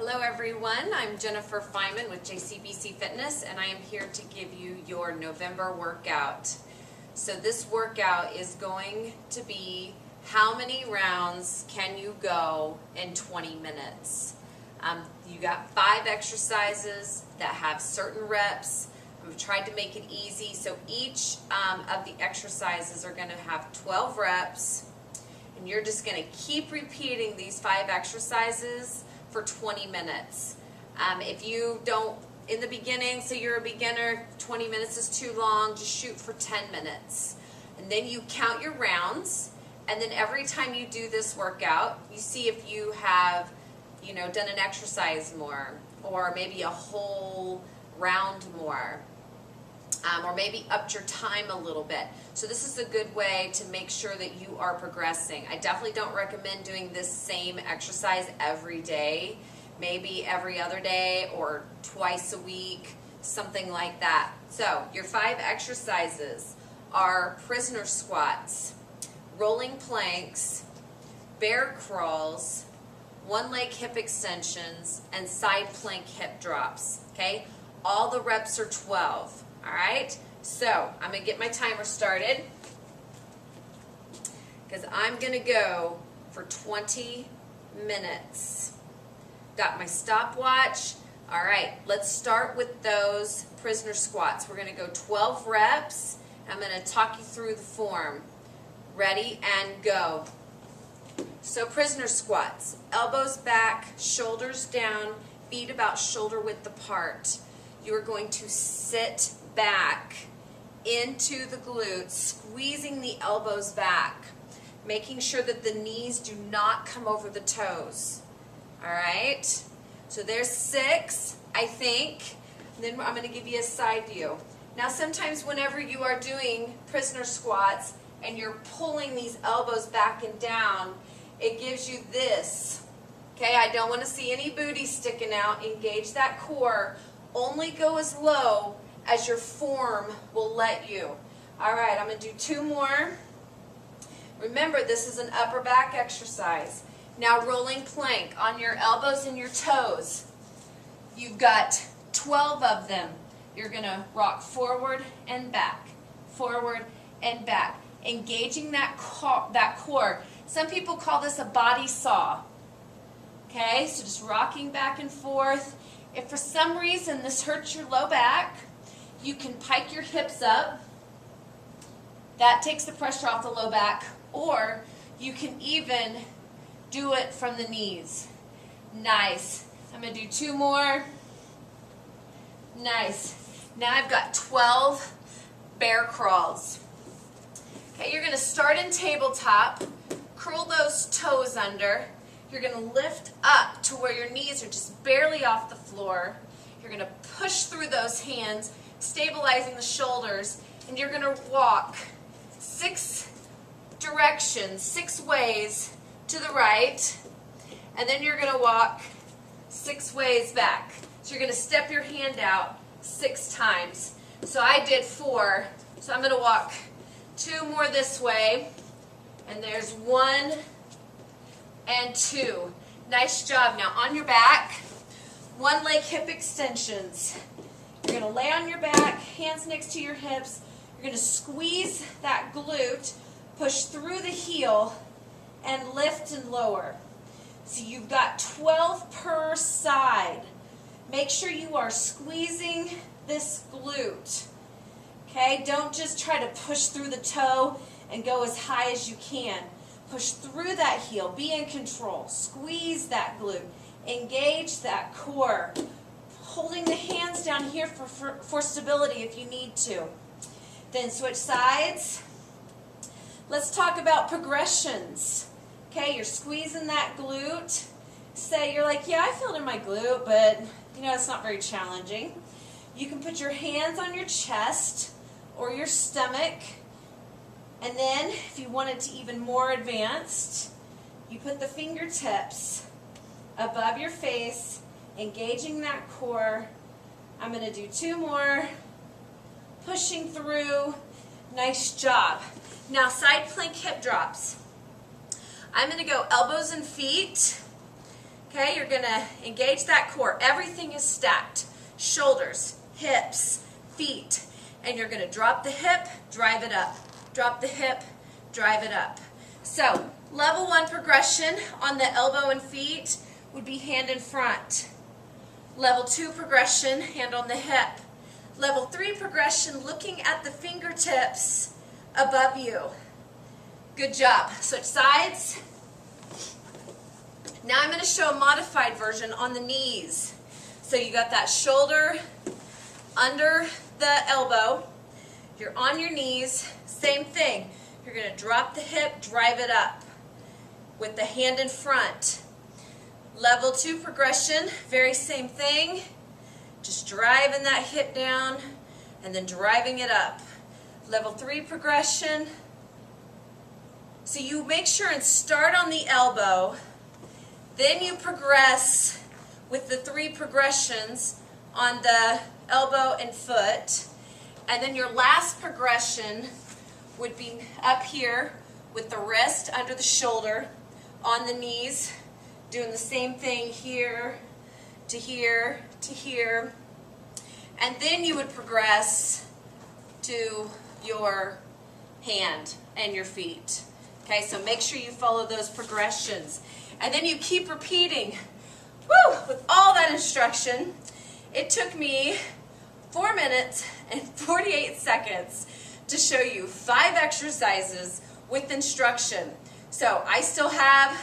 Hello everyone, I'm Jennifer Feynman with JCBC Fitness and I am here to give you your November workout. So this workout is going to be how many rounds can you go in 20 minutes. You got 5 exercises that have certain reps. We've tried to make it easy, so each of the exercises are going to have 12 reps and you're just going to keep repeating these 5 exercises for 20 minutes. If you don't, in the beginning, say you're a beginner, 20 minutes is too long, just shoot for 10 minutes. And then you count your rounds, and then every time you do this workout, you see if you have, done an exercise more, or maybe a whole round more, or maybe upped your time a little bit. So this is a good way to make sure that you are progressing. I definitely don't recommend doing this same exercise every day, maybe every other day or twice a week, something like that. So your 5 exercises are prisoner squats, rolling planks, bear crawls, one-leg hip extensions, and side plank hip drops, okay? All the reps are 12. All right, so I'm going to get my timer started because I'm going to go for 20 minutes. Got my stopwatch. All right, let's start with those prisoner squats. We're going to go 12 reps. I'm going to talk you through the form. Ready and go. So prisoner squats, elbows back, shoulders down, feet about shoulder width apart. You are going to sit back into the glutes, squeezing the elbows back, making sure that the knees do not come over the toes. All right? So there's 6, I think. And then I'm going to give you a side view. Now sometimes whenever you are doing prisoner squats and you're pulling these elbows back and down, it gives you this. Okay, I don't want to see any booty sticking out. Engage that core. Only go as low as your form will let you. All right, I'm going to do 2 more. Remember, this is an upper back exercise. Now rolling plank on your elbows and your toes. You've got 12 of them. You're going to rock forward and back, engaging that core. Some people call this a body saw. Okay, so just rocking back and forth. If for some reason this hurts your low back, you can pike your hips up. That takes the pressure off the low back. Or you can even do it from the knees. Nice. I'm going to do 2 more. Nice. Now I've got 12 bear crawls. Okay, you're going to start in tabletop. Curl those toes under. You're going to lift up to where your knees are just barely off the floor. You're going to push through those hands, stabilizing the shoulders, and you're going to walk 6 directions, 6 ways to the right, and then you're going to walk 6 ways back. So you're going to step your hand out 6 times. So I did 4, so I'm going to walk 2 more this way, and there's 1 and 2. Nice job. Now on your back, 1 leg hip extensions. You're going to lay on your back, hands next to your hips. You're going to squeeze that glute, push through the heel, and lift and lower. So you've got 12 per side. Make sure you are squeezing this glute. Okay, don't just try to push through the toe and go as high as you can. Push through that heel. Be in control. Squeeze that glute. Engage that core. Holding the hands down here for stability if you need to. Then switch sides. Let's talk about progressions. Okay, you're squeezing that glute. Say you're like, yeah, I feel it in my glute, but it's not very challenging. You can put your hands on your chest or your stomach. And then, if you want it to even more advanced, you put the fingertips above your face, engaging that core. I'm going to do 2 more. Pushing through. Nice job. Now, side plank hip drops. I'm going to go elbows and feet. Okay, you're going to engage that core. Everything is stacked. Shoulders, hips, feet. And you're going to drop the hip, drive it up. Drop the hip, drive it up. So, level 1 progression on the elbow and feet would be hand in front. Level 2 progression, hand on the hip. Level 3 progression, looking at the fingertips above you. Good job. Switch sides. Now I'm going to show a modified version on the knees. So you got that shoulder under the elbow. You're on your knees. Same thing. You're going to drop the hip, drive it up with the hand in front. Level 2 progression, very same thing. Just driving that hip down and then driving it up. Level 3 progression. So you make sure and start on the elbow. Then you progress with the 3 progressions on the elbow and foot. And then your last progression would be up here with the wrist under the shoulder, on the knees, doing the same thing here to here to here. And then you would progress to your hand and your feet. Okay, so make sure you follow those progressions. And then you keep repeating. Woo! With all that instruction, it took me 4 minutes and 48 seconds to show you 5 exercises with instruction. So I still have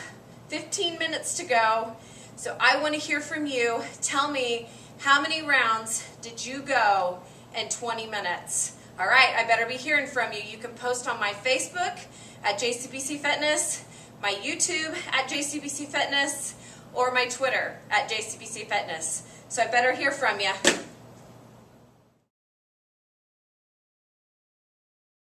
15 minutes to go. So I want to hear from you. Tell me, how many rounds did you go in 20 minutes? All right, I better be hearing from you. You can post on my Facebook at JCBC Fitness, my YouTube at JCBC Fitness, or my Twitter at JCBC Fitness. So I better hear from you.